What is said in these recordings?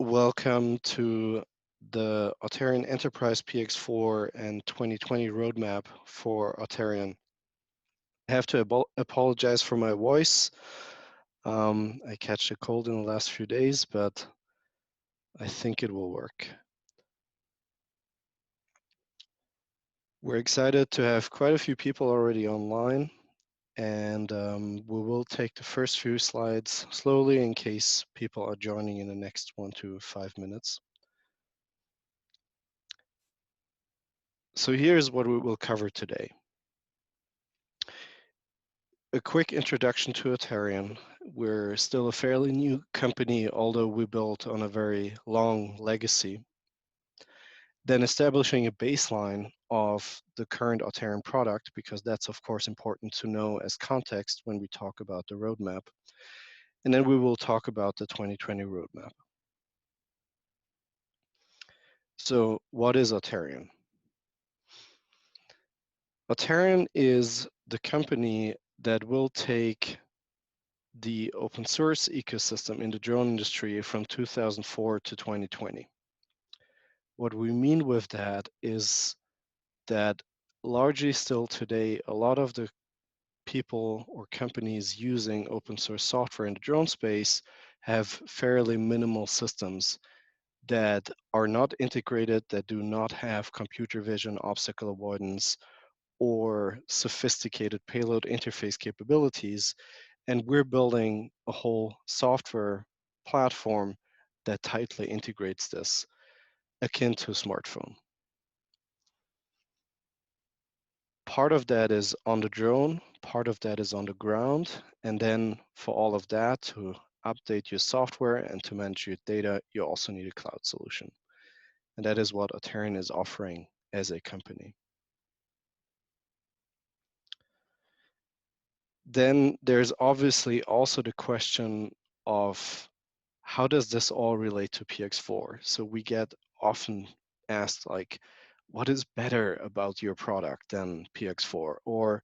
Welcome to the Auterion Enterprise PX4 and 2020 roadmap for Auterion. I have to apologize for my voice. I catch a cold in the last few days, but I think it will work. We're excited to have quite a few people already online, and we will take the first few slides slowly in case people are joining in the next 1 to 5 minutes. So here's what we will cover today. A quick introduction to Auterion. We're still a fairly new company, although we built on a very long legacy. Then establishing a baseline of the current Auterion product, because that's of course important to know as context when we talk about the roadmap. And then we will talk about the 2020 roadmap. So what is Auterion? Auterion is the company that will take the open source ecosystem in the drone industry from 2004 to 2020. What we mean with that is that largely still today, a lot of the people or companies using open source software in the drone space have fairly minimal systems that are not integrated, that do not have computer vision, obstacle avoidance, or sophisticated payload interface capabilities. And we're building a whole software platform that tightly integrates this, akin to a smartphone. Part of that is on the drone, part of that is on the ground. And then for all of that, to update your software and to manage your data, you also need a cloud solution. And that is what Auterion is offering as a company. Then there's obviously also the question of how does this all relate to PX4? So we get often asked like, what is better about your product than PX4? Or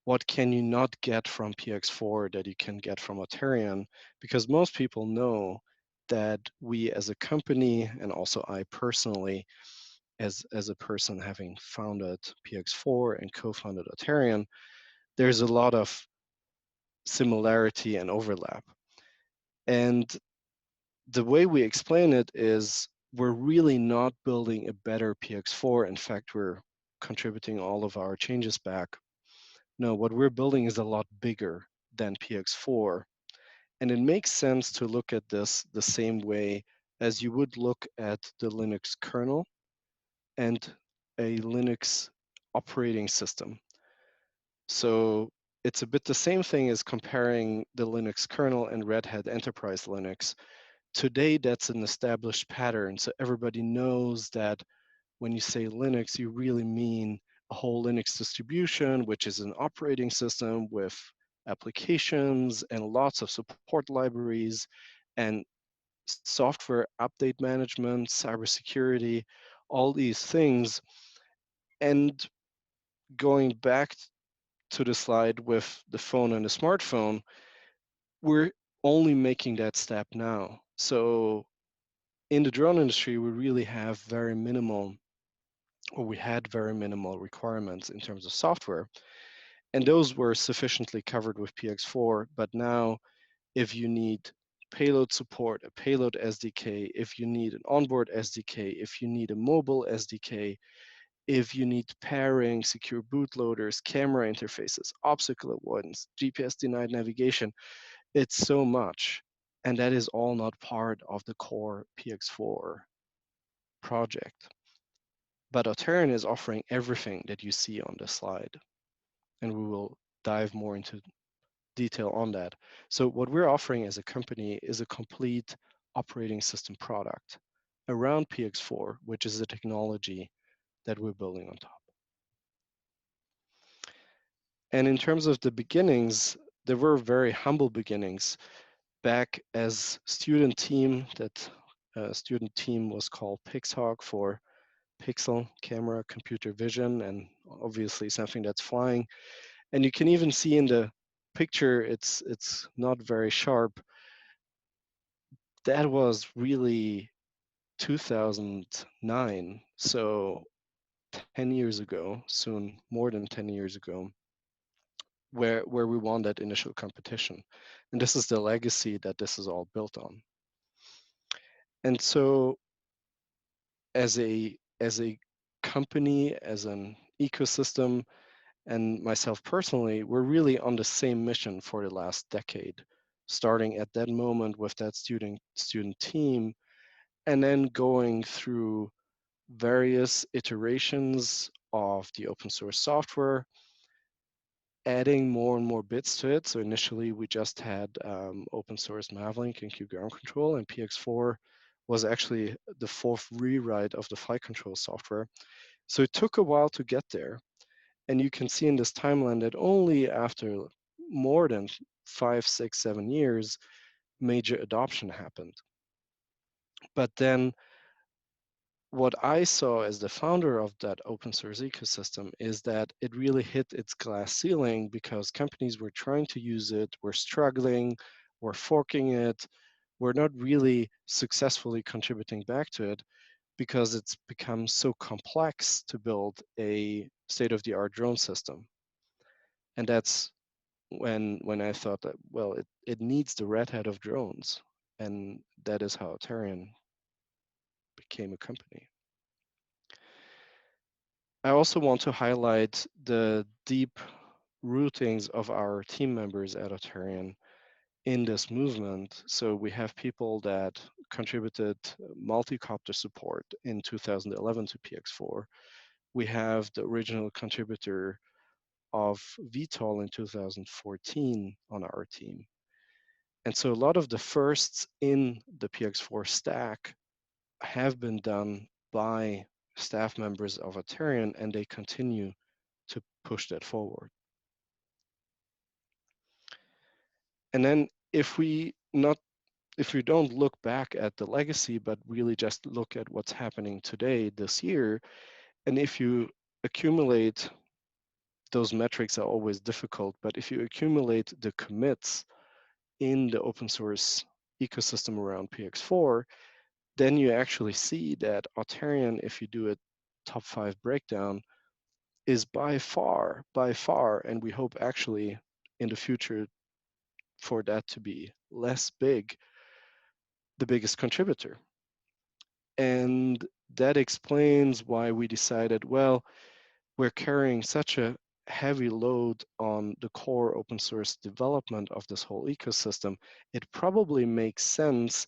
what can you not get from PX4 that you can get from Auterion? Because most people know that we as a company, and also I personally, as a person having founded PX4 and co-founded Auterion, there's a lot of similarity and overlap. And the way we explain it is we're really not building a better PX4. In fact, we're contributing all of our changes back. No, what we're building is a lot bigger than PX4. And it makes sense to look at this the same way as you would look at the Linux kernel and a Linux operating system. So it's a bit the same thing as comparing the Linux kernel and Red Hat Enterprise Linux. Today, that's an established pattern. So everybody knows that when you say Linux, you really mean a whole Linux distribution, which is an operating system with applications and lots of support libraries and software update management, cybersecurity, all these things. And going back to the slide with the phone and the smartphone, we're only making that step now. So in the drone industry, we really have very minimal, or we had very minimal requirements in terms of software. And those were sufficiently covered with PX4. But now, if you need payload support, a payload SDK, if you need an onboard SDK, if you need a mobile SDK, if you need pairing, secure bootloaders, camera interfaces, obstacle avoidance, GPS denied navigation, it's so much. And that is all not part of the core PX4 project. But Auterion is offering everything that you see on the slide. And we will dive more into detail on that. So what we're offering as a company is a complete operating system product around PX4, which is the technology that we're building on top. And in terms of the beginnings, there were very humble beginnings. Back as student team, that student team was called Pixhawk for pixel camera computer vision, and obviously something that's flying. And you can even see in the picture, it's not very sharp. that was really 2009. So 10 years ago, soon more than 10 years ago, where we won that initial competition. And this is the legacy that this is all built on. And so as a company, as an ecosystem, and myself personally, we're really on the same mission for the last decade, starting at that moment with that student team, and then going through various iterations of the open source software, adding more and more bits to it. So initially we just had open source Mavlink and Q ground control, and PX4 was actually the fourth rewrite of the flight control software. So it took a while to get there. And you can see in this timeline that only after more than 5, 6, 7 years, major adoption happened. But then what I saw as the founder of that open source ecosystem is that it really hit its glass ceiling because companies were trying to use it, were struggling, were forking it, were not really successfully contributing back to it because it's become so complex to build a state-of-the-art drone system. And that's when I thought that, well, it needs the red hat of drones. And that is how Auterion became a company. I also want to highlight the deep rootings of our team members at Auterion in this movement. So we have people that contributed multi-copter support in 2011 to PX4. We have the original contributor of VTOL in 2014 on our team. And so a lot of the firsts in the PX4 stack have been done by staff members of Auterion, and they continue to push that forward. And then if we don't look back at the legacy, but really just look at what's happening today, this year, and if you accumulate, those metrics are always difficult, but if you accumulate the commits in the open source ecosystem around PX4, then you actually see that Auterion, if you do a top 5 breakdown, is by far, and we hope actually in the future for that to be less big, the biggest contributor. And that explains why we decided, well, we're carrying such a heavy load on the core open source development of this whole ecosystem. It probably makes sense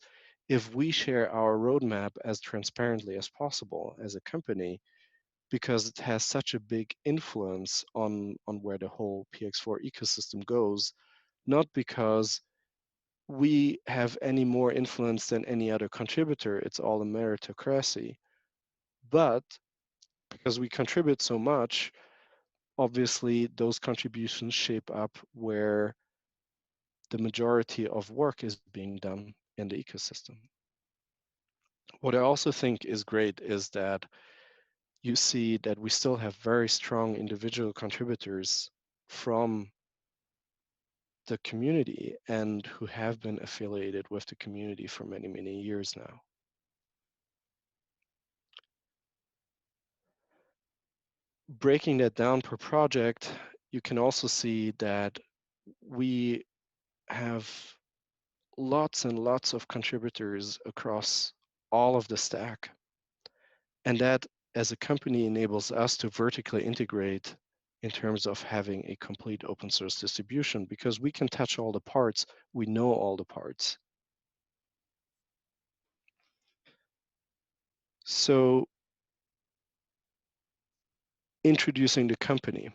if we share our roadmap as transparently as possible as a company, because it has such a big influence on where the whole PX4 ecosystem goes, not because we have any more influence than any other contributor, it's all a meritocracy, but because we contribute so much, obviously those contributions shape up where the majority of work is being done in the ecosystem. What I also think is great is that you see that we still have very strong individual contributors from the community and who have been affiliated with the community for many, many years now. Breaking that down per project, you can also see that we have lots and lots of contributors across all of the stack. And that as a company enables us to vertically integrate in terms of having a complete open source distribution, because we can touch all the parts, we know all the parts. So introducing the company.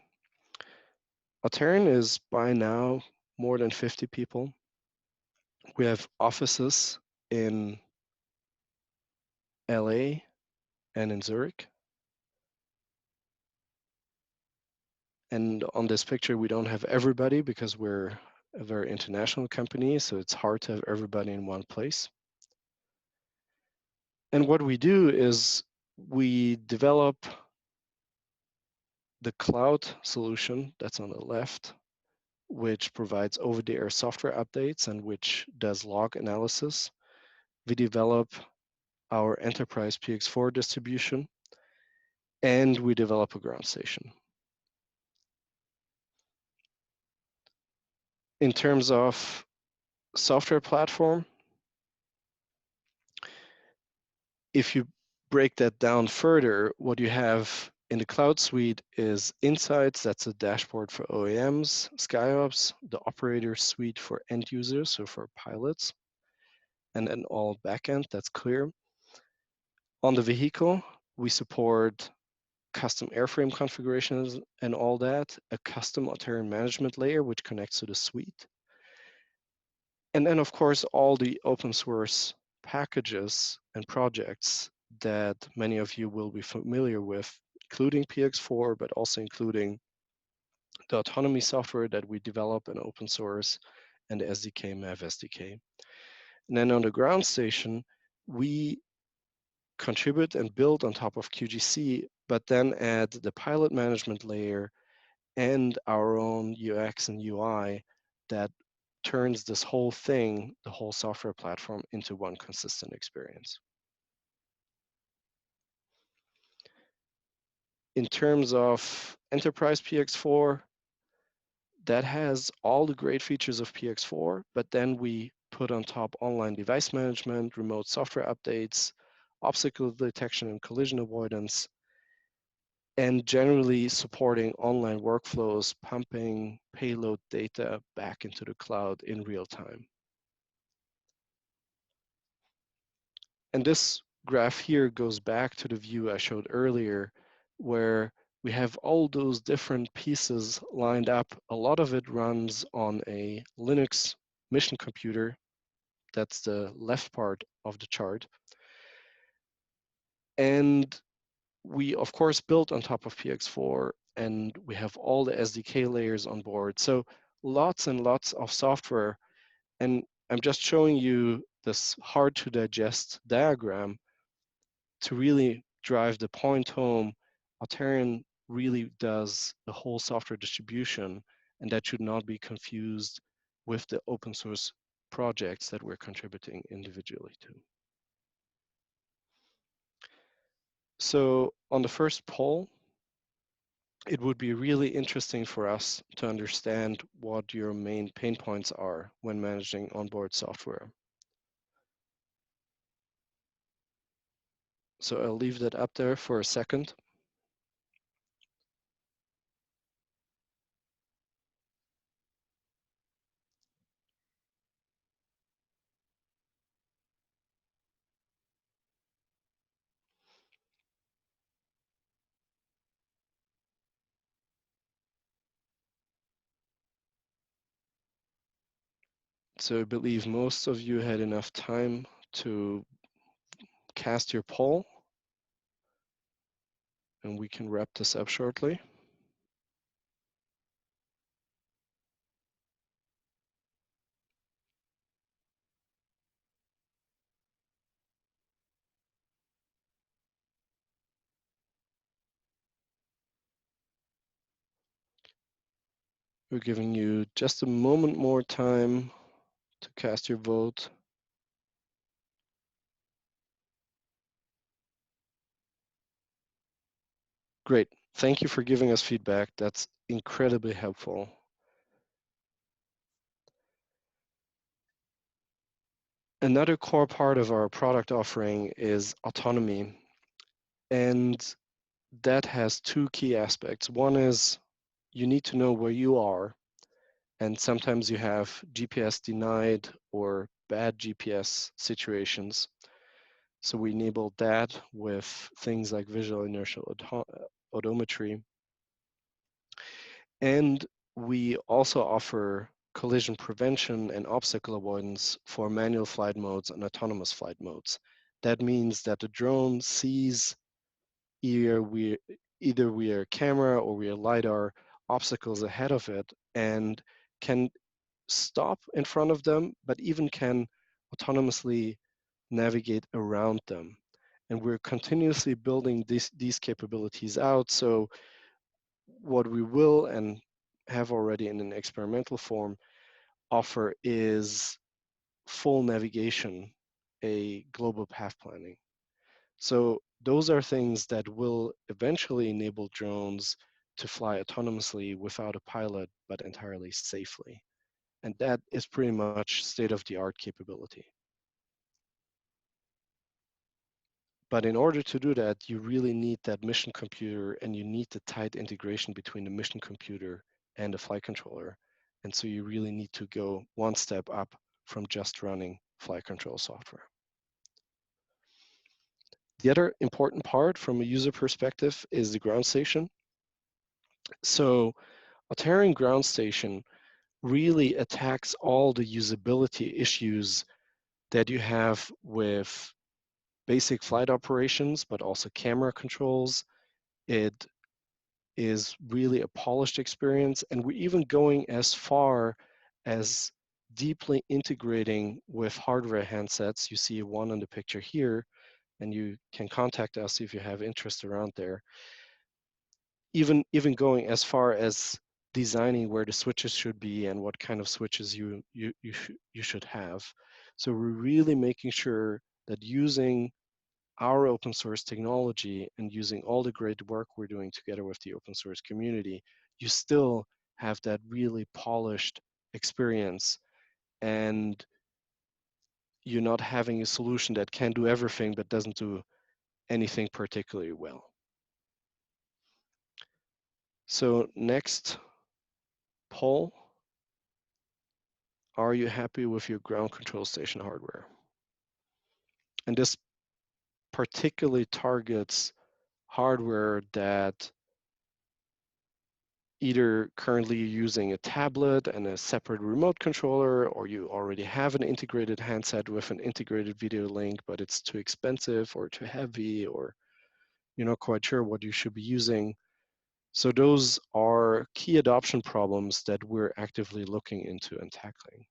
Auterion is by now more than 50 people. We have offices in LA and in Zurich. And on this picture, we don't have everybody because we're a very international company, so it's hard to have everybody in one place. And what we do is we develop the cloud solution that's on the left, which provides over-the-air software updates and which does log analysis. we develop our enterprise PX4 distribution, and we develop a ground station. In terms of software platform, if you break that down further, what you have in the cloud suite is Insights, that's a dashboard for OEMs, SkyOps, the operator suite for end users, so for pilots, and then all backend, that's clear. On the vehicle, we support custom airframe configurations and all that, a custom Auterion management layer, which connects to the suite. And then, of course, all the open source packages and projects that many of you will be familiar with, including PX4, but also including the autonomy software that we develop in open source and the SDK, MAV SDK. And then on the ground station, we contribute and build on top of QGC, but then add the pilot management layer and our own UX and UI that turns this whole thing, the whole software platform, into one consistent experience. In terms of Enterprise PX4, that has all the great features of PX4, but then we put on top online device management, remote software updates, obstacle detection and collision avoidance, and generally supporting online workflows, pumping payload data back into the cloud in real time. And this graph here goes back to the view I showed earlier, where we have all those different pieces lined up. A lot of it runs on a Linux mission computer. That's the left part of the chart. And we, of course, built on top of PX4, and we have all the SDK layers on board. So lots and lots of software. And I'm just showing you this hard to digest diagram to really drive the point home. Auterion really does the whole software distribution, and that should not be confused with the open source projects that we're contributing individually to. So on the first poll, it would be really interesting for us to understand what your main pain points are when managing onboard software. So I'll leave that up there for a second. So I believe most of you had enough time to cast your poll, and we can wrap this up shortly. We're giving you just a moment more time to cast your vote. Great. Thank you for giving us feedback. That's incredibly helpful. Another core part of our product offering is autonomy. And that has two key aspects. One is you need to know where you are. And sometimes you have GPS denied or bad GPS situations. So we enable that with things like visual inertial odometry. And we also offer collision prevention and obstacle avoidance for manual flight modes and autonomous flight modes. That means that the drone sees either via camera or via LiDAR obstacles ahead of it and can stop in front of them, but even can autonomously navigate around them. And we're continuously building these capabilities out. So what we will and have already in an experimental form offer is full navigation a global path planning. So those are things that will eventually enable drones to fly autonomously without a pilot, but entirely safely. And that is pretty much state-of-the-art capability. But in order to do that, you really need that mission computer, and you need the tight integration between the mission computer and the flight controller. And so you really need to go one step up from just running flight control software. The other important part from a user perspective is the ground station. So Auterion ground station really attacks all the usability issues that you have with basic flight operations, but also camera controls. It is really a polished experience, and we're even going as far as deeply integrating with hardware handsets. You see one in the picture here, and you can contact us if you have interest around there. Even going as far as designing where the switches should be and what kind of switches you should have. So we're really making sure that using our open source technology and using all the great work we're doing together with the open source community, you still have that really polished experience, and you're not having a solution that can do everything but doesn't do anything particularly well. So next, Paul, are you happy with your ground control station hardware? And this particularly targets hardware that either currently you're using a tablet and a separate remote controller, or you already have an integrated handset with an integrated video link, but it's too expensive or too heavy, or you're not quite sure what you should be using. So those are key adoption problems that we're actively looking into and tackling.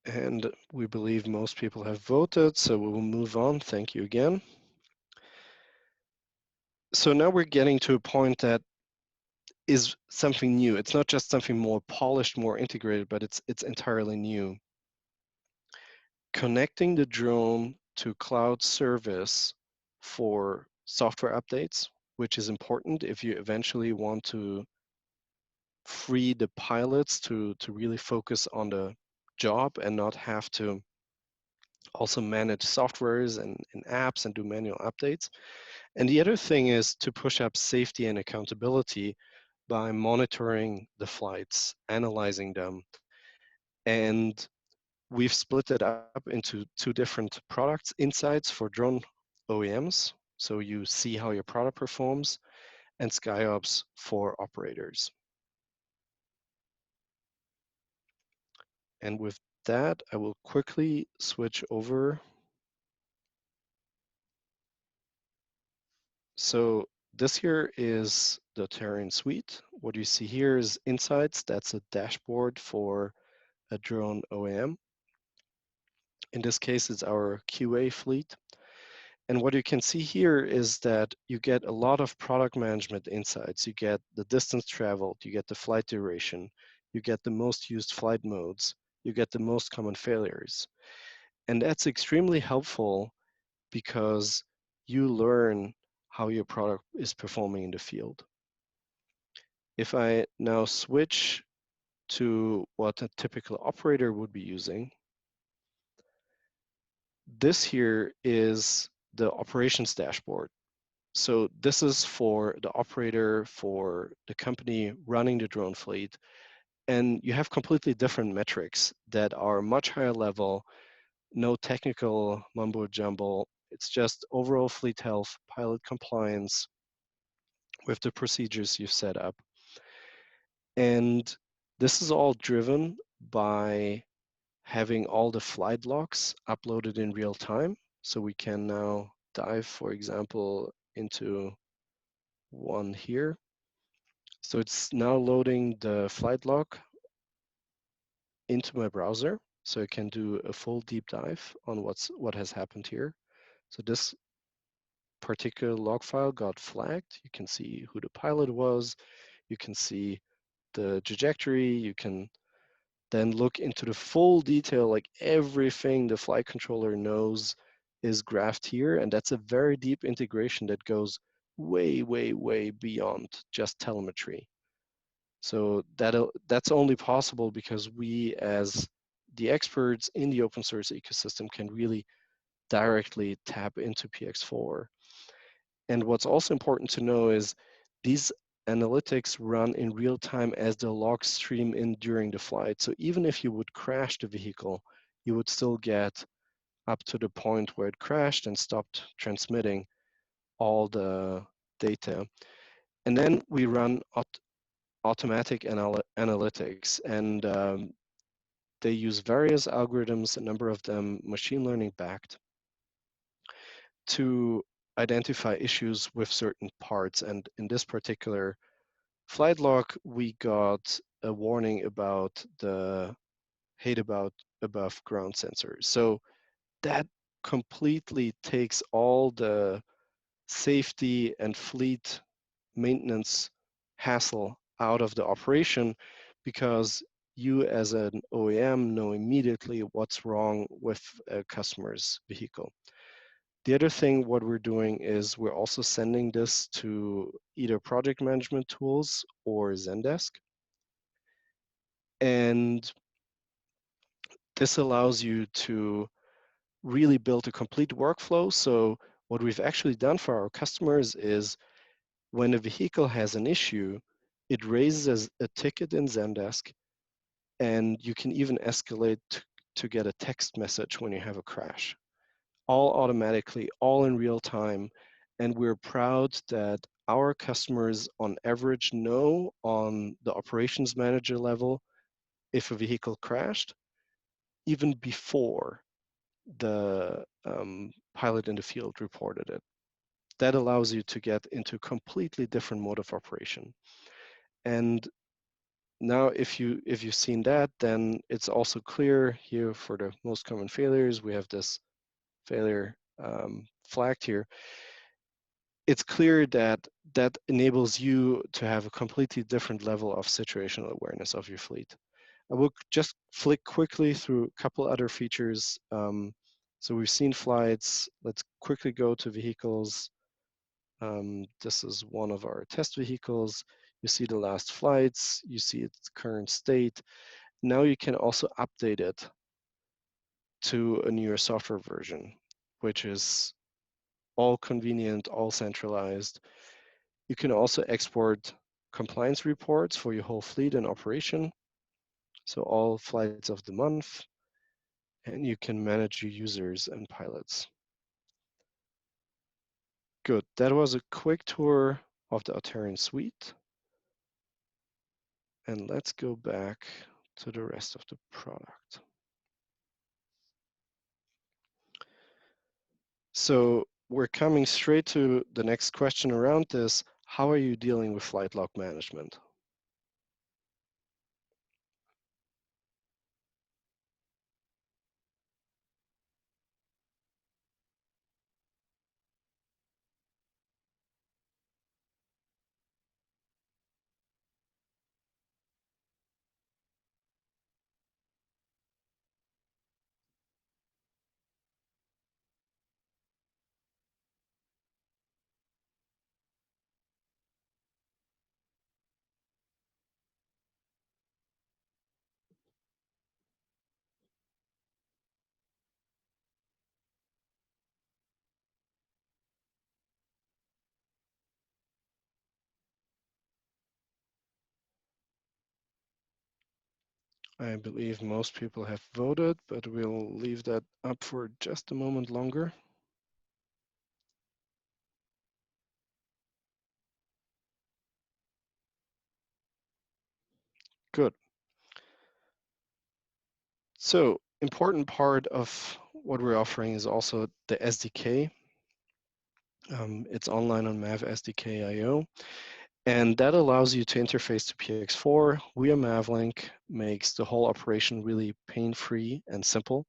And we believe most people have voted, so we will move on. Thank you again. So now we're getting to a point that is something new. It's not just something more polished, more integrated, but it's entirely new. Connecting the drone to cloud service for software updates, which is important if you eventually want to free the pilots to really focus on the job and not have to also manage softwares and apps and do manual updates. And the other thing is to push up safety and accountability by monitoring the flights, analyzing them. And we've split it up into two different products: insights for drone OEMs, so you see how your product performs, and SkyOps for operators. And with that, I will quickly switch over. So this here is the Auterion suite. What you see here is Insights. That's a dashboard for a drone OEM. In this case, it's our QA fleet. And what you can see here is that you get a lot of product management insights. You get the distance traveled, you get the flight duration, you get the most used flight modes, you get the most common failures. And that's extremely helpful because you learn how your product is performing in the field. If I now switch to what a typical operator would be using, this here is the operations dashboard. So this is for the operator, for the company running the drone fleet, and you have completely different metrics that are much higher level, no technical mumbo jumbo. It's just overall fleet health, pilot compliance with the procedures you've set up. And this is all driven by having all the flight logs uploaded in real time. So we can now dive, for example, into one here. So it's now loading the flight log into my browser. So I can do a full deep dive on what has happened here. So this particular log file got flagged. You can see who the pilot was. You can see the trajectory. You can then look into the full detail, like everything the flight controller knows is graphed here. And that's a very deep integration that goes way, way, way beyond just telemetry. So that's only possible because we, as the experts in the open source ecosystem, can really directly tap into PX4. And what's also important to know is these analytics run in real time as the logs stream in during the flight. So even if you would crash the vehicle, you would still get up to the point where it crashed and stopped transmitting all the data. And then we run automatic analytics, and they use various algorithms, a number of them machine learning backed, to identify issues with certain parts. And in this particular flight log, we got a warning about the height above ground sensor. So that completely takes all the safety and fleet maintenance hassle out of the operation, because you as an OEM know immediately what's wrong with a customer's vehicle. The other thing, what we're doing is we're also sending this to either project management tools or Zendesk. And this allows you to really build a complete workflow. So what we've actually done for our customers is when a vehicle has an issue, it raises a ticket in Zendesk, and you can even escalate to get a text message when you have a crash, all automatically, all in real time. And we're proud that our customers on average know on the operations manager level if a vehicle crashed, even before the pilot in the field reported it. That allows you to get into a completely different mode of operation. And now if you've seen that, then it's also clear here for the most common failures, we have this failure flagged here. It's clear that that enables you to have a completely different level of situational awareness of your fleet. I will just flick quickly through a couple other features. So we've seen flights. Let's quickly go to vehicles. This is one of our test vehicles. You see the last flights, you see its current state. Now you can also update it to a newer software version, which is all convenient, all centralized. You can also export compliance reports for your whole fleet and operation. So all flights of the month, and you can manage your users and pilots. Good, that was a quick tour of the Auterion suite. And let's go back to the rest of the product. So we're coming straight to the next question around this. How are you dealing with flight log management? I believe most people have voted, but we'll leave that up for just a moment longer. Good. So important part of what we're offering is also the SDK. It's online on Mav SDK IO, and that allows you to interface to PX4 via Mavlink, makes the whole operation really pain-free and simple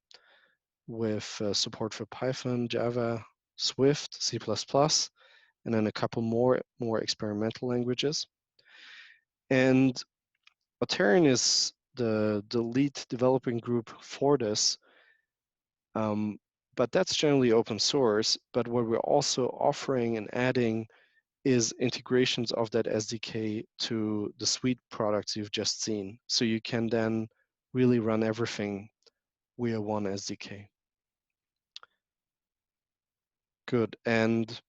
with support for Python, Java, Swift, C++, and then a couple more experimental languages. And Auterion is the lead developing group for this, but that's generally open source. But what we're also offering and adding is integrations of that SDK to the suite products you've just seen. So you can then really run everything via one SDK. Good. And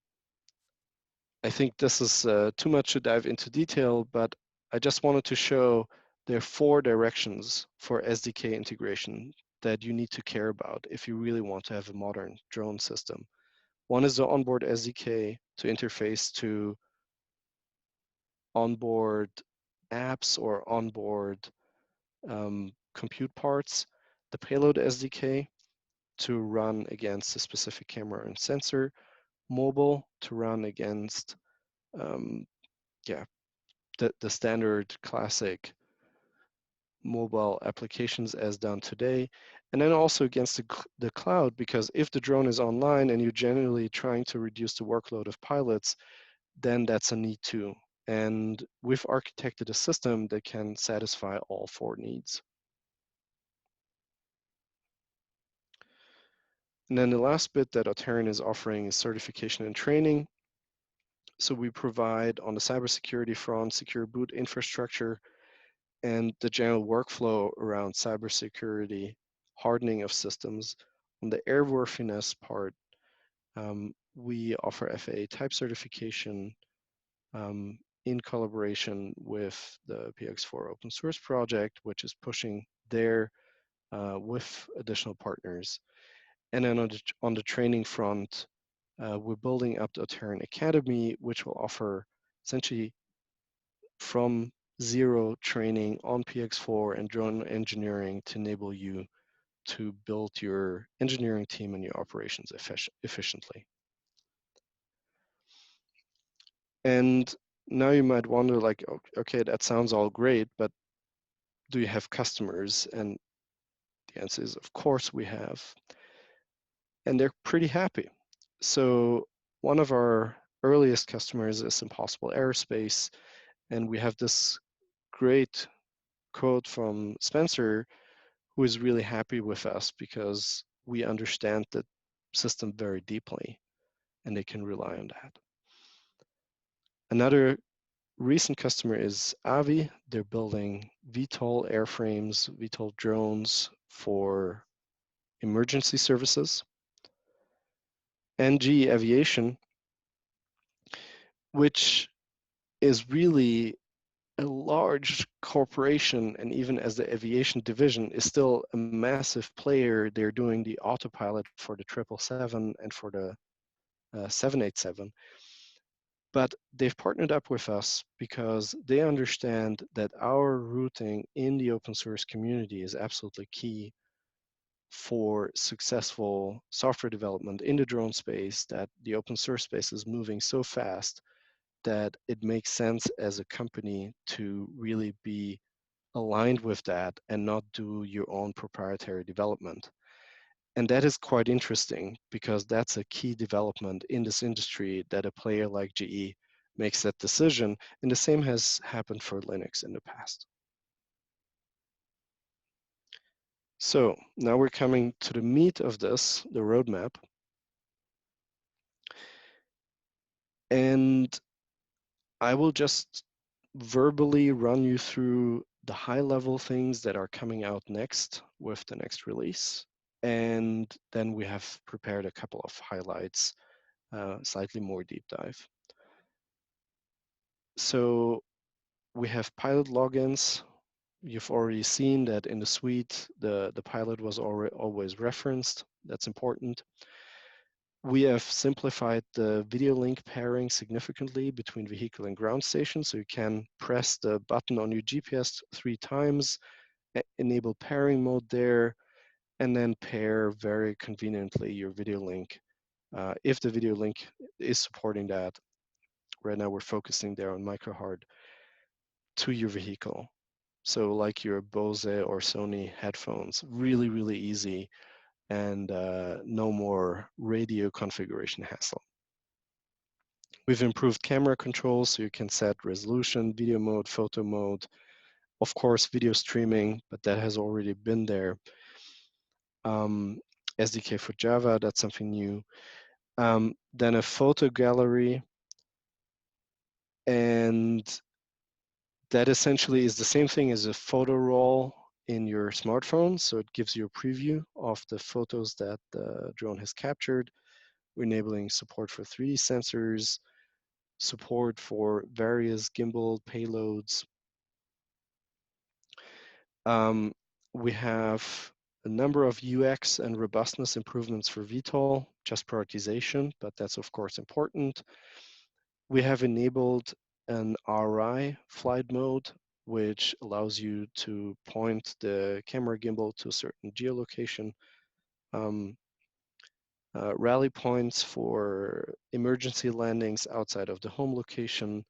I think this is too much to dive into detail, but I just wanted to show there are 4 directions for SDK integration that you need to care about if you really want to have a modern drone system. One is the onboard SDK to interface to onboard apps or onboard compute parts, the payload SDK to run against a specific camera and sensor, mobile to run against um, yeah, the standard classic mobile applications as done today, and then also against the cloud, because if the drone is online and you're generally trying to reduce the workload of pilots, then that's a need too. And we've architected a system that can satisfy all 4 needs. And then the last bit that Auterion is offering is certification and training. So we provide on the cybersecurity front, secure boot infrastructure, and the general workflow around cybersecurity, hardening of systems. On the airworthiness part, we offer FAA type certification in collaboration with the PX4 open source project, which is pushing there with additional partners. And then on the training front, we're building up the Auterion Academy, which will offer essentially from zero training on PX4 and drone engineering to enable you to build your engineering team and your operations efficiently. And now you might wonder, like, okay, that sounds all great, but do you have customers? And the answer is, of course we have. And they're pretty happy. So one of our earliest customers is Impossible Aerospace, and we have this great quote from Spencer, who is really happy with us because we understand the system very deeply and they can rely on that. Another recent customer is Avi. They're building VTOL airframes, VTOL drones for emergency services. NG Aviation, which is really a large corporation, and even as the aviation division is still a massive player. They're doing the autopilot for the 777 and for the 787. But they've partnered up with us because they understand that our routing in the open source community is absolutely key for successful software development in the drone space, that the open source space is moving so fast that it makes sense as a company to really be aligned with that and not do your own proprietary development. And that is quite interesting because that's a key development in this industry, that a player like GE makes that decision. And the same has happened for Linux in the past. So now we're coming to the meat of this, the roadmap. And I will just verbally run you through the high level things that are coming out next with the next release. And then we have prepared a couple of highlights, slightly more deep dive. So we have pilot logins. You've already seen that in the suite, the pilot was always referenced. That's important. We have simplified the video link pairing significantly between vehicle and ground station. So you can press the button on your GPS 3 times, enable pairing mode there, and then pair very conveniently your video link. If the video link is supporting that, right now we're focusing there on microHard, to your vehicle. So like your Bose or Sony headphones, really, really easy, and no more radio configuration hassle. We've improved camera controls so you can set resolution, video mode, photo mode, of course, video streaming, but that has already been there. SDK for Java, that's something new. Then a photo gallery, and that essentially is the same thing as a photo roll in your smartphone. So it gives you a preview of the photos that the drone has captured. We're enabling support for 3D sensors, support for various gimbal payloads. We have a number of UX and robustness improvements for VTOL, just prioritization, but that's of course important. We have enabled an RI flight mode, which allows you to point the camera gimbal to a certain geolocation. Rally points for emergency landings outside of the home location,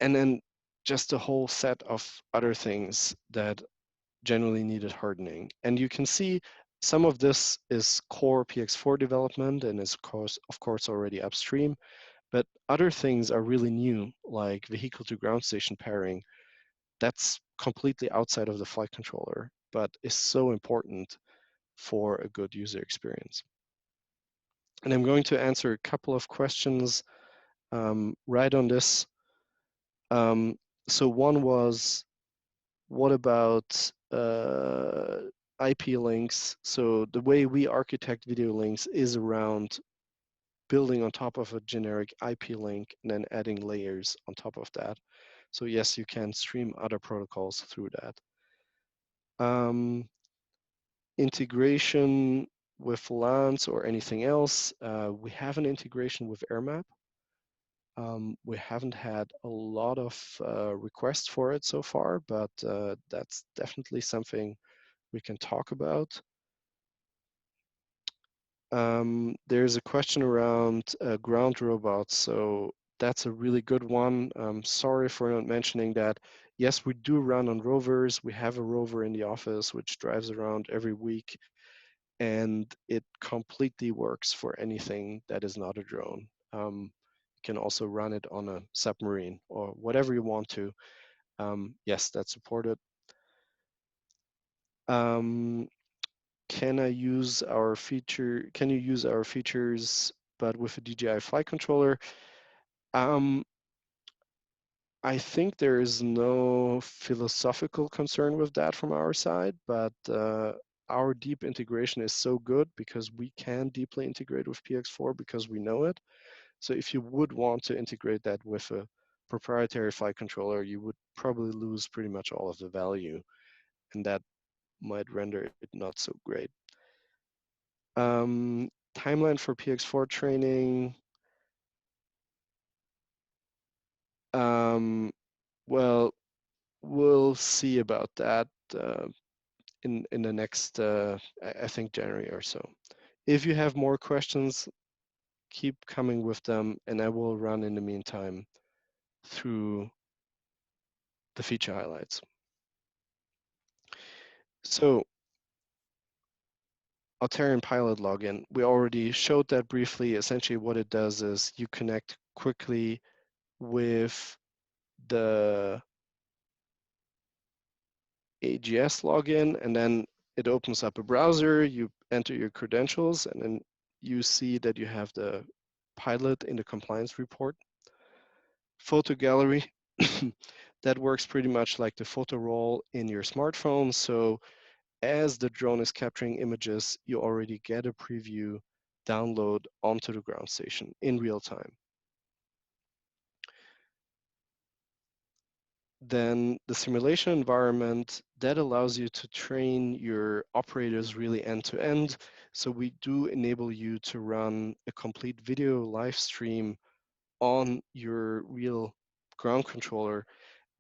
and then just a whole set of other things that generally needed hardening. And you can see some of this is core PX4 development and is of course already upstream, but other things are really new, like vehicle to ground station pairing. That's completely outside of the flight controller, but is so important for a good user experience. And I'm going to answer a couple of questions right on this. So one was, what about IP links? So the way we architect video links is around building on top of a generic IP link and then adding layers on top of that. So yes, you can stream other protocols through that. Integration with LANs or anything else, we have an integration with AirMap. We haven't had a lot of requests for it so far, but that's definitely something we can talk about. There's a question around ground robots, so that's a really good one. Sorry for not mentioning that. Yes, we do run on rovers. We have a rover in the office which drives around every week, and it completely works for anything that is not a drone. You can also run it on a submarine or whatever you want to. Yes, that's supported. Can you use our features but with a DJI flight controller? I think there is no philosophical concern with that from our side, but our deep integration is so good because we can deeply integrate with PX4 because we know it. So if you would want to integrate that with a proprietary flight controller, you would probably lose pretty much all of the value, and that might render it not so great. Timeline for PX4 training. Well, we'll see about that in the next, I think, January or so. If you have more questions, keep coming with them, and I will run in the meantime through the feature highlights. So, Auterion Pilot login, we already showed that briefly. Essentially, what it does is you connect quickly with the AGS login, and then it opens up a browser, you enter your credentials, and then you see that you have the pilot in the compliance report. Photo gallery, that works pretty much like the photo roll in your smartphone. So as the drone is capturing images, you already get a preview download onto the ground station in real time. Then the simulation environment, that allows you to train your operators really end to end. So we do enable you to run a complete video live stream on your real ground controller.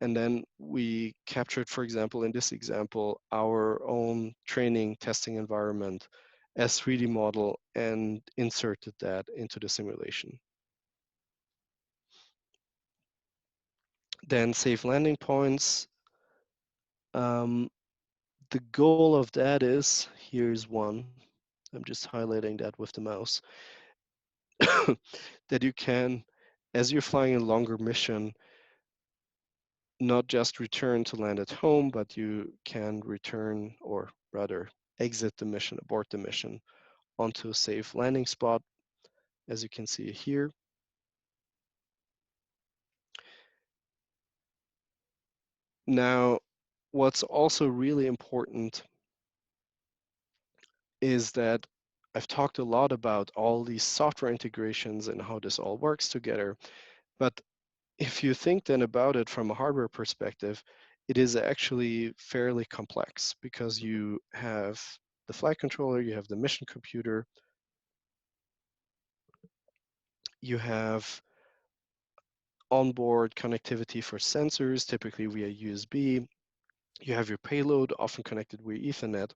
And then we captured, for example, in this example, our own training testing environment as 3D model and inserted that into the simulation. Then safe landing points. The goal of that is, here's one. I'm just highlighting that with the mouse. That you can, as you're flying a longer mission, not just return to land at home, but you can return, or rather exit the mission, abort the mission onto a safe landing spot, as you can see here. Now, what's also really important is that I've talked a lot about all these software integrations and how this all works together. But if you think then about it from a hardware perspective, it is actually fairly complex because you have the flight controller, you have the mission computer, you have onboard connectivity for sensors, typically via USB. You have your payload, often connected via Ethernet.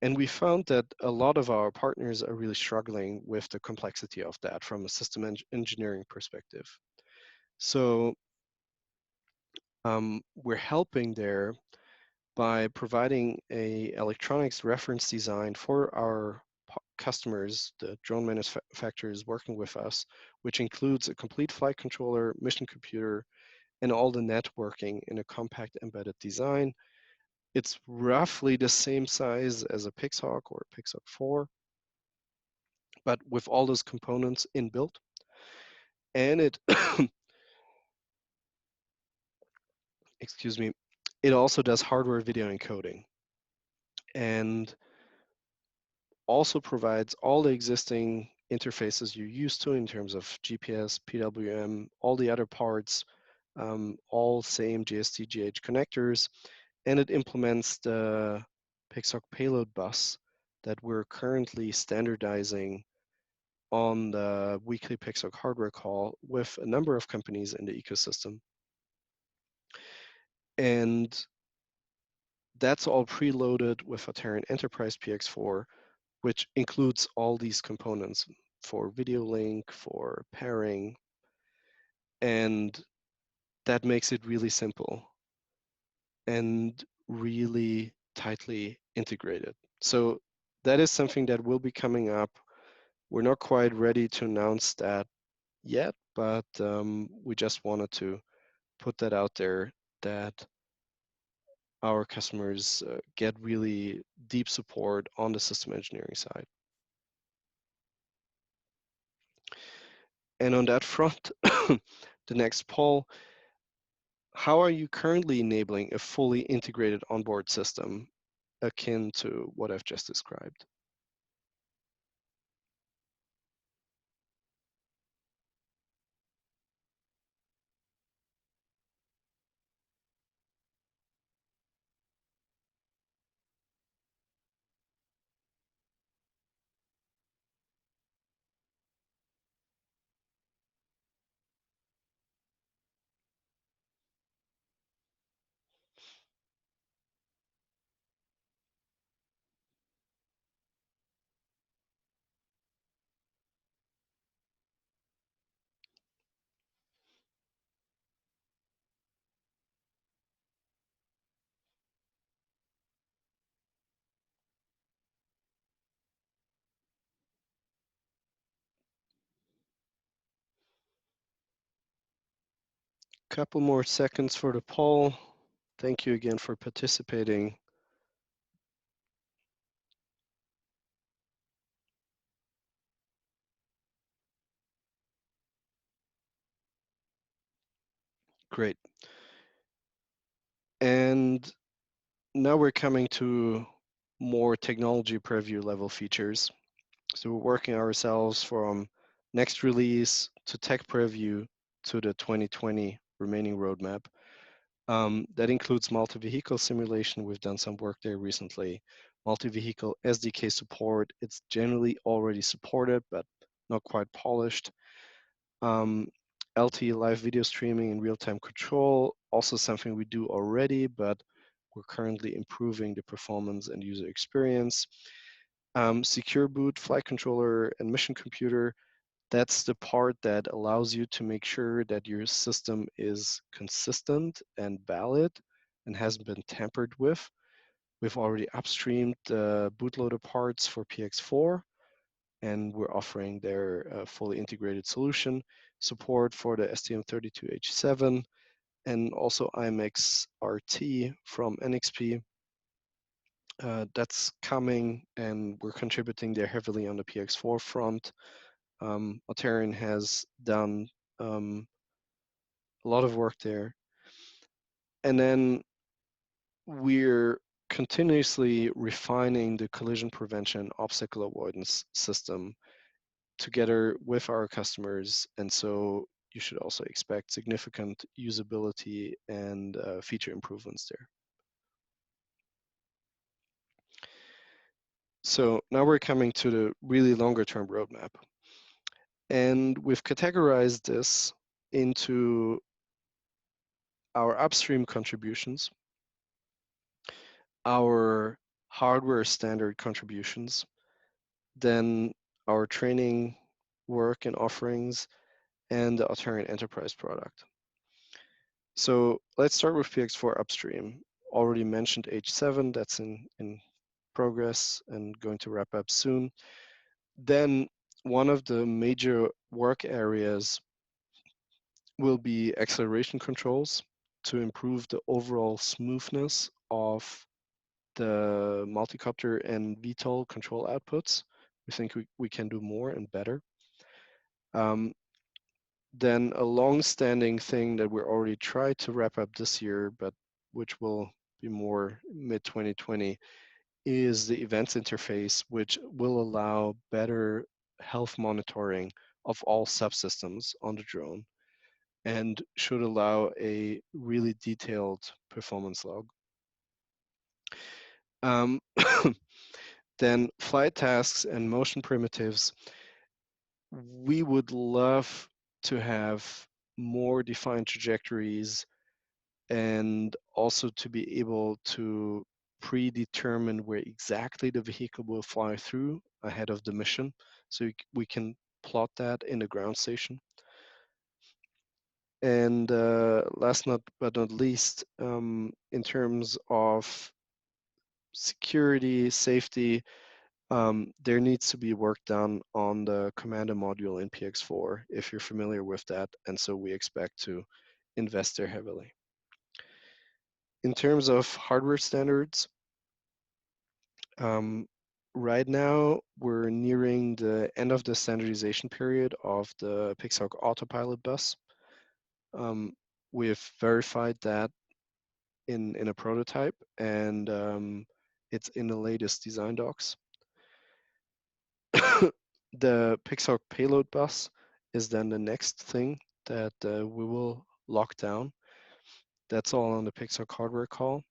And we found that a lot of our partners are really struggling with the complexity of that from a system engineering perspective. So we're helping there by providing a electronics reference design for our customers, the drone manufacturers working with us, which includes a complete flight controller, mission computer, and all the networking in a compact embedded design. It's roughly the same size as a PixHawk or a PX4, but with all those components inbuilt. And it, excuse me, it also does hardware video encoding and also provides all the existing interfaces you're used to in terms of GPS, PWM, all the other parts, all same GST-GH connectors, and it implements the PixHawk payload bus that we're currently standardizing on the weekly PixHawk hardware call with a number of companies in the ecosystem. And that's all preloaded with Auterion Enterprise PX4, which includes all these components for video link, for pairing, and that makes it really simple and really tightly integrated. So that is something that will be coming up. We're not quite ready to announce that yet, but we just wanted to put that out there that our customers get really deep support on the system engineering side. And on that front, the next poll, how are you currently enabling a fully integrated onboard system akin to what I've just described? Couple more seconds for the poll. Thank you again for participating. Great. And now we're coming to more technology preview level features. So we're working ourselves from next release to tech preview to the 2020 remaining roadmap. That includes multi-vehicle simulation. We've done some work there recently. Multi-vehicle SDK support. It's generally already supported, but not quite polished. LT live video streaming and real-time control, also something we do already, but we're currently improving the performance and user experience. Secure boot, flight controller, and mission computer. That's the part that allows you to make sure that your system is consistent and valid and hasn't been tampered with. We've already upstreamed the bootloader parts for PX4, and we're offering their fully integrated solution, support for the STM32H7, and also IMX RT from NXP. That's coming, and we're contributing there heavily on the PX4 front. Auterion has done a lot of work there. And then we're continuously refining the collision prevention obstacle avoidance system together with our customers. And so you should also expect significant usability and feature improvements there. So now we're coming to the really longer term roadmap. And we've categorized this into our upstream contributions, our hardware standard contributions, then our training work and offerings, and the Auterion Enterprise product. So let's start with PX4 upstream. Already mentioned H7, that's in progress and going to wrap up soon. Then one of the major work areas will be acceleration controls to improve the overall smoothness of the multicopter and VTOL control outputs. We think we can do more and better. Then a long-standing thing that we're already tried to wrap up this year, but which will be more mid-2020, is the events interface, which will allow better health monitoring of all subsystems on the drone and should allow a really detailed performance log. Then flight tasks and motion primitives. We would love to have more defined trajectories and also to be able to predetermine where exactly the vehicle will fly through ahead of the mission. So we can plot that in the ground station. And last but not least, in terms of security, safety, there needs to be work done on the commander module in PX4 if you're familiar with that. And so we expect to invest there heavily. In terms of hardware standards, right now we're nearing the end of the standardization period of the Pixhawk Autopilot bus. We've verified that in a prototype, and it's in the latest design docs. The Pixhawk payload bus is then the next thing that we will lock down. That's all on the Pixhawk hardware call.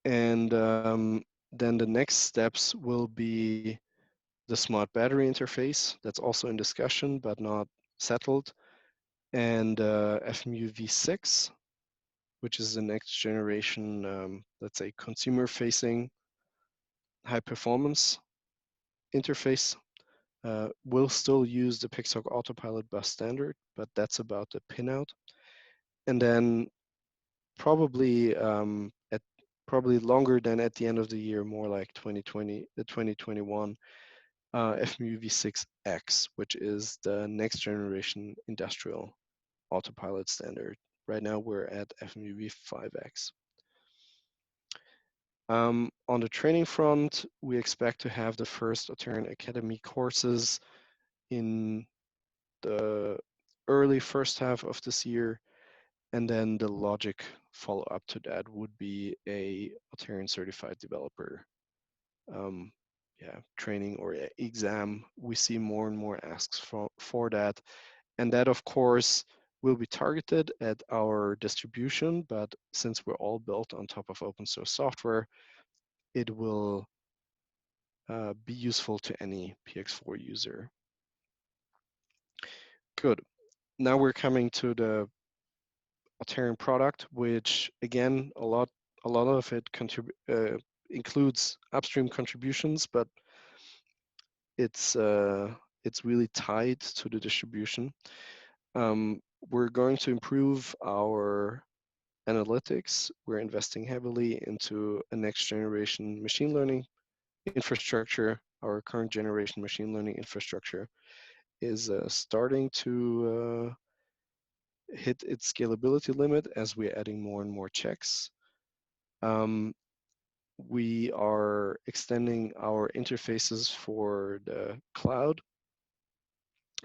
And then the next steps will be the smart battery interface. That's also in discussion, but not settled. And FMU V6, which is the next generation, let's say, consumer-facing high-performance interface. We'll still use the Pixhawk Autopilot bus standard, but that's about the pinout. And then probably probably longer than at the end of the year, more like 2020, 2021, FMU V6X, which is the next generation industrial autopilot standard. Right now we're at FMU V5X. On the training front, we expect to have the first Auterion Academy courses in the early first half of this year, and then the logic follow-up to that would be a Auterion certified developer training or exam. We see more and more asks for that, and that of course will be targeted at our distribution, but since we're all built on top of open source software, it will be useful to any PX4 user. Good. Now we're coming to the Auterion product, which again, a lot of it includes upstream contributions, but it's uh, it's really tied to the distribution. We're going to improve our analytics. We're investing heavily into a next generation machine learning infrastructure. Our current generation machine learning infrastructure is starting to hit its scalability limit as we're adding more and more checks. Um, we are extending our interfaces for the cloud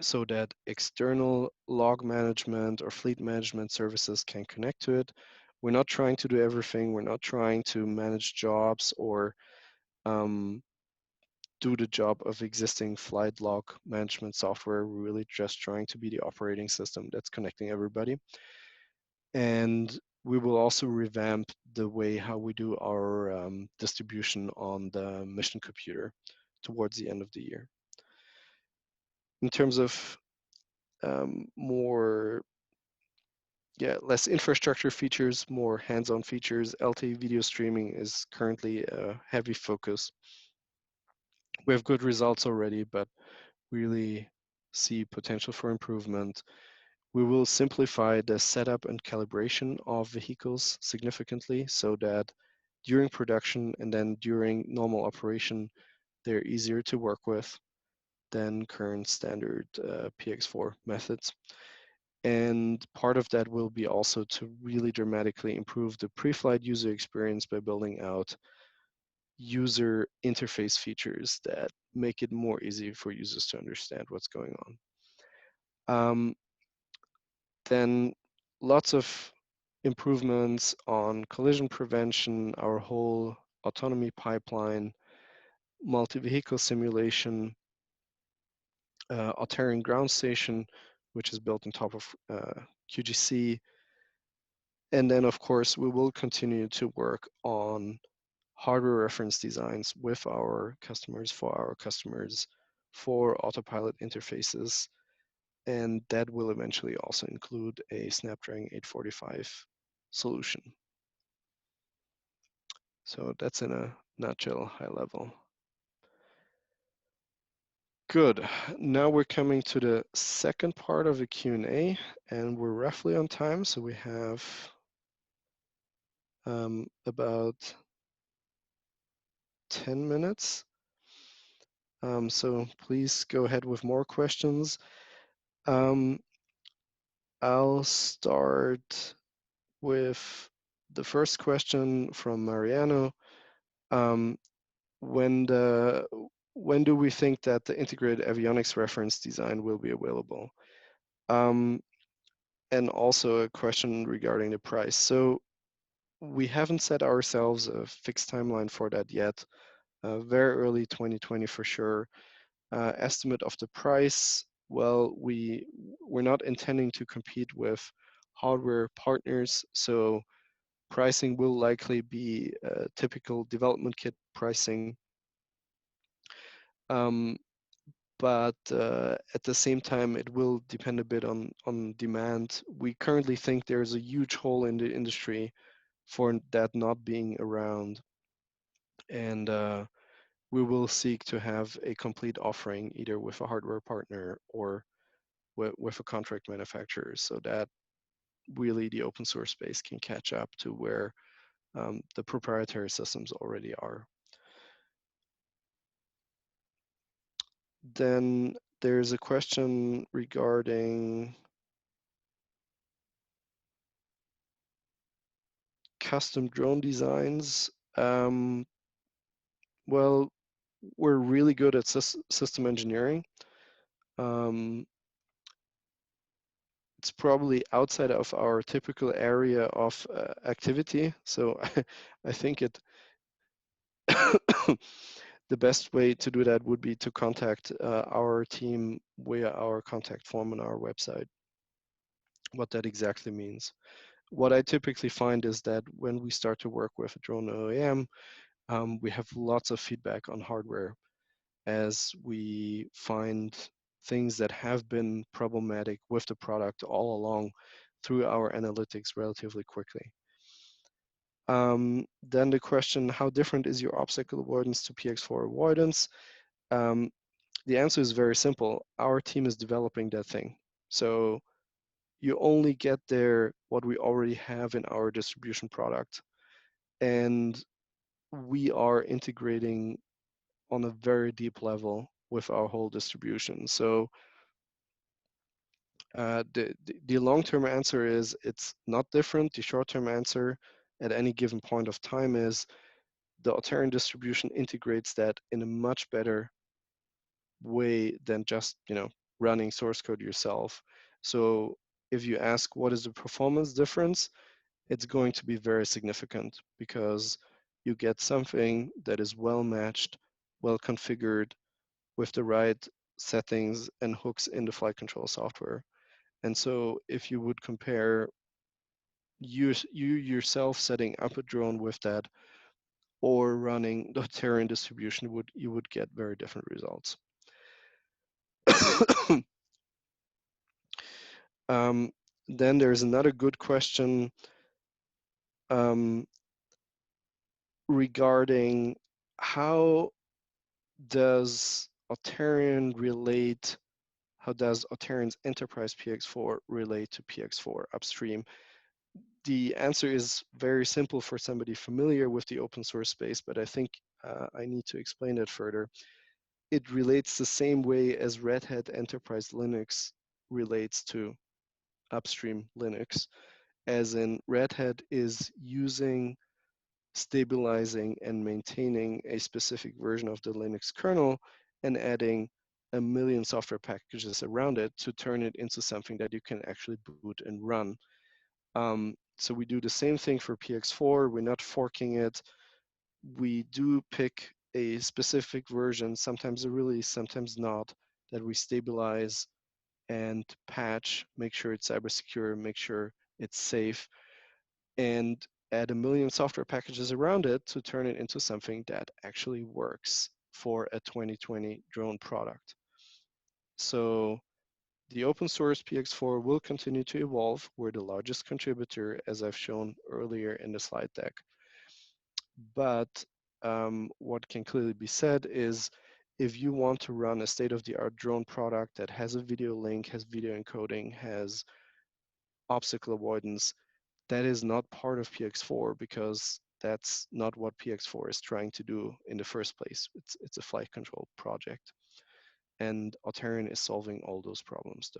so that external log management or fleet management services can connect to it. We're not trying to do everything. We're not trying to manage jobs or um, do the job of existing flight log management software. We're really just trying to be the operating system that's connecting everybody. And we will also revamp the way how we do our distribution on the mission computer towards the end of the year. In terms of more, less infrastructure features, more hands-on features, LTE video streaming is currently a heavy focus. We have good results already, but really see potential for improvement. We will simplify the setup and calibration of vehicles significantly so that during production and then during normal operation, they're easier to work with than current standard PX4 methods. And part of that will be also to really dramatically improve the pre-flight user experience by building out user interface features that make it more easy for users to understand what's going on. Then lots of improvements on collision prevention, our whole autonomy pipeline, multi-vehicle simulation, Auterion ground station, which is built on top of QGC. And then, of course, we will continue to work on hardware reference designs with our customers, for autopilot interfaces. And that will eventually also include a Snapdragon 845 solution. So that's in a nutshell, high level. Good. Now we're coming to the second part of the Q&A, and we're roughly on time. So we have about 10 minutes. So please go ahead with more questions. I'll start with the first question from Mariano. Um, when do we think that the integrated avionics reference design will be available? And also a question regarding the price. So we haven't set ourselves a fixed timeline for that yet. Very early 2020 for sure. Estimate of the price, well, we're not intending to compete with hardware partners, so pricing will likely be typical development kit pricing. But at the same time, it will depend a bit on demand. We currently think there's a huge hole in the industry for that not being around, and we will seek to have a complete offering either with a hardware partner or with a contract manufacturer, so that really the open source space can catch up to where the proprietary systems already are. Then there's a question regarding custom drone designs. Well, we're really good at system engineering. It's probably outside of our typical area of activity. So I think the best way to do that would be to contact our team via our contact form on our website, what that exactly means. What I typically find is that when we start to work with a drone OEM, we have lots of feedback on hardware as we find things that have been problematic with the product all along through our analytics relatively quickly. Then the question, how different is your obstacle avoidance to PX4 avoidance? Um, the answer is very simple. Our team is developing that thing. So you only get there what we already have in our distribution product. And we are integrating on a very deep level with our whole distribution. So the long-term answer is it's not different. The short-term answer at any given point of time is the Auterion distribution integrates that in a much better way than just running source code yourself. So if you ask what is the performance difference, it's going to be very significant because you get something that is well matched, well configured with the right settings and hooks in the flight control software. And so if you would compare you yourself setting up a drone with that or running the Auterion distribution, you would get very different results. um, then there's another good question regarding how does Auterion relate, how does Auterion's Enterprise PX4 relate to PX4 upstream? The answer is very simple for somebody familiar with the open source space, but I think I need to explain it further. It relates the same way as Red Hat Enterprise Linux relates to upstream Linux, as in Red Hat is using, stabilizing, and maintaining a specific version of the Linux kernel and adding a million software packages around it to turn it into something that you can actually boot and run. So we do the same thing for PX4. We're not forking it. We do pick a specific version, sometimes a release, sometimes not, that we stabilize and patch, make sure it's cyber secure, make sure it's safe, and add a million software packages around it to turn it into something that actually works for a 2020 drone product. So the open source PX4 will continue to evolve. We're the largest contributor, as I've shown earlier in the slide deck. But what can clearly be said is if you want to run a state-of-the-art drone product that has a video link, has video encoding, has obstacle avoidance, that is not part of PX4 because that's not what PX4 is trying to do in the first place. It's a flight control project. And Auterion is solving all those problems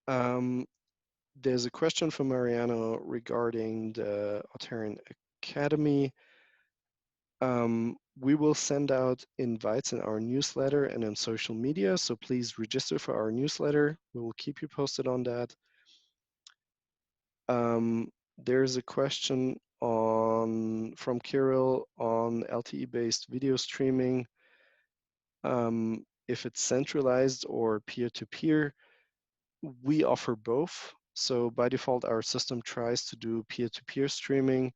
though. There's a question from Mariano regarding the Auterion Academy. We will send out invites in our newsletter and on social media, so please register for our newsletter. We will keep you posted on that. There's a question from Kirill on LTE-based video streaming. If it's centralized or peer-to-peer, we offer both. So by default, our system tries to do peer-to-peer streaming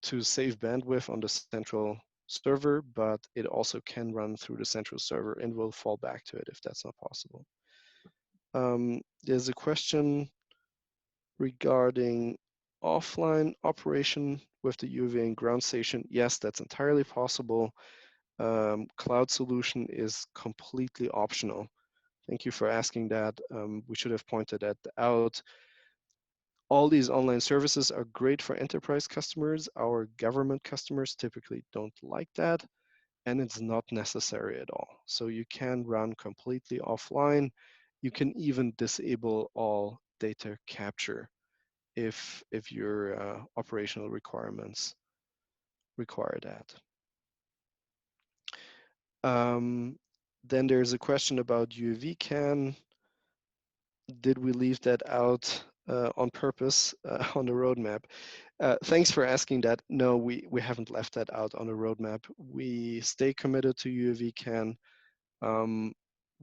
to save bandwidth on the central server, but it also can run through the central server and will fall back to it if that's not possible. There's a question regarding offline operation with the UAV and ground station. Yes, that's entirely possible. Cloud solution is completely optional. Thank you for asking that. We should have pointed that out. All these online services are great for enterprise customers. Our government customers typically don't like that, and it's not necessary at all. So you can run completely offline. You can even disable all data capture if your operational requirements require that. Then there's a question about UAV CAN. Did we leave that out on purpose on the roadmap? Thanks for asking that. No, we haven't left that out on the roadmap. We stay committed to UAV CAN.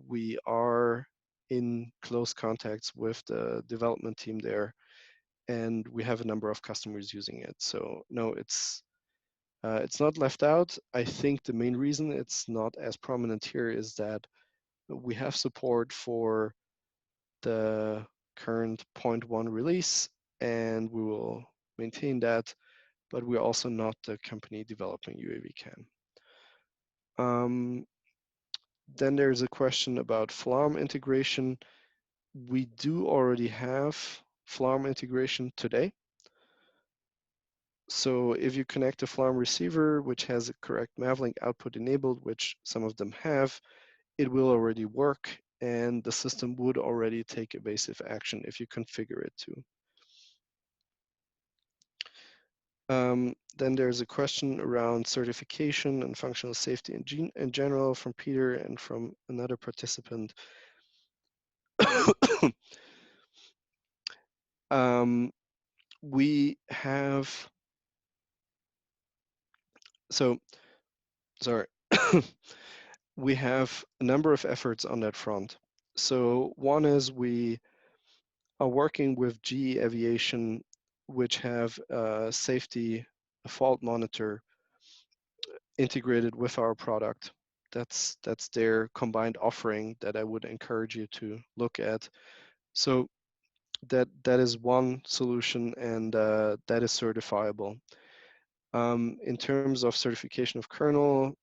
We are in close contacts with the development team there, and we have a number of customers using it. So no, it's not left out. I think the main reason it's not as prominent here is that We have support for the current 0.1 release, and we will maintain that, but we're also not the company developing UAV CAN. Then there's a question about FLARM integration. We do already have FLARM integration today. So if you connect a FLARM receiver, which has a correct Mavlink output enabled, which some of them have, it will already work, and the system would already take evasive action if you configure it to. Then there's a question around certification and functional safety in general from Peter and from another participant. We have, so, sorry. We have a number of efforts on that front. So one is we are working with GE Aviation, which have a safety fault monitor integrated with our product. That's their combined offering that I would encourage you to look at. So that is one solution, and that is certifiable. In terms of certification of kernel,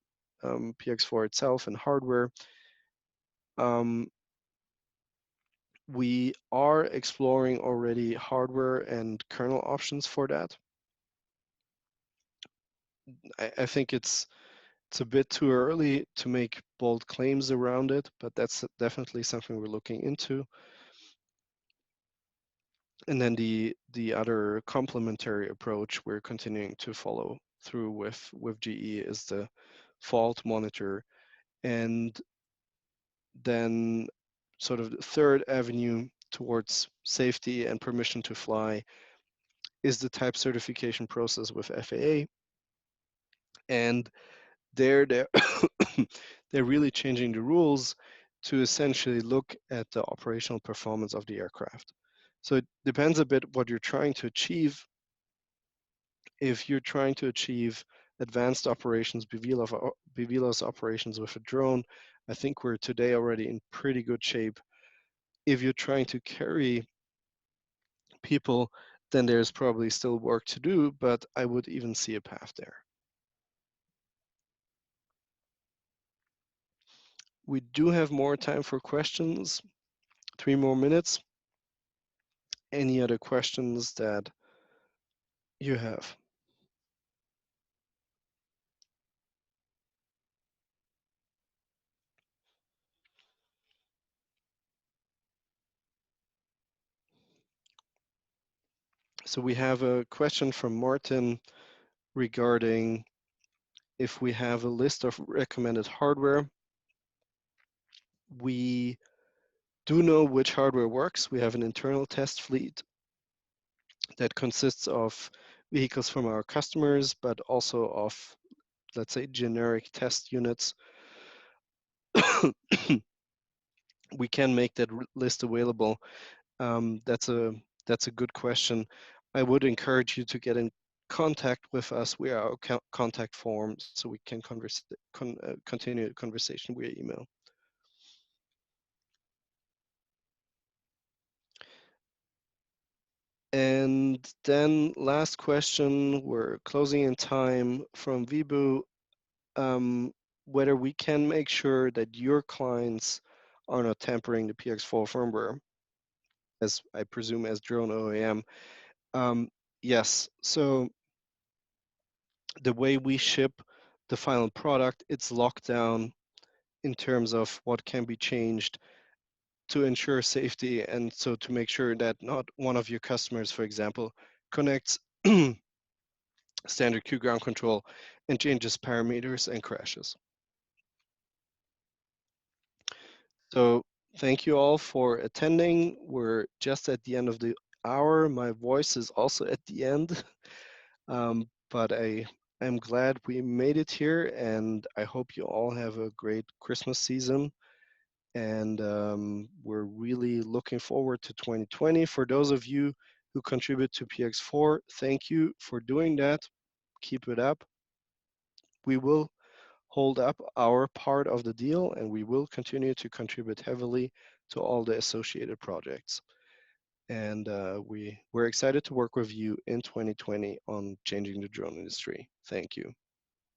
PX4 itself and hardware, we are exploring already hardware and kernel options for that. I think it's a bit too early to make bold claims around it, but that's definitely something we're looking into. And then the other complementary approach we're continuing to follow through with GE is the fault monitor. And then sort of the third avenue towards safety and permission to fly is the type certification process with FAA. And they're they're really changing the rules to essentially look at the operational performance of the aircraft. So it depends a bit what you're trying to achieve. If you're trying to achieve advanced operations, BVLOS operations with a drone, I think we're today already in pretty good shape. If you're trying to carry people, then there's probably still work to do, but I would even see a path there. We do have more time for questions, 3 more minutes. Any other questions that you have? So we have a question from Martin regarding if we have a list of recommended hardware. We do know which hardware works. We have an internal test fleet that consists of vehicles from our customers, but also of, let's say, generic test units. We can make that list available. That's a good question. I would encourage you to get in contact with us. We are our contact form, so we can continue the conversation via email. And then last question, we're closing in time from Vibu, whether we can make sure that your clients are not tampering the PX4 firmware, as I presume as drone OEM. Yes, so the way we ship the final product, it's locked down in terms of what can be changed to ensure safety, and so to make sure that not one of your customers, for example, connects standard Q ground control and changes parameters and crashes. So thank you all for attending. We're just at the end of the hour. My voice is also at the end, but I'm glad we made it here, and I hope you all have a great Christmas season. And we're really looking forward to 2020. For those of you who contribute to PX4, thank you for doing that. Keep it up. We will hold up our part of the deal, and we will continue to contribute heavily to all the associated projects. And we're excited to work with you in 2020 on changing the drone industry. Thank you.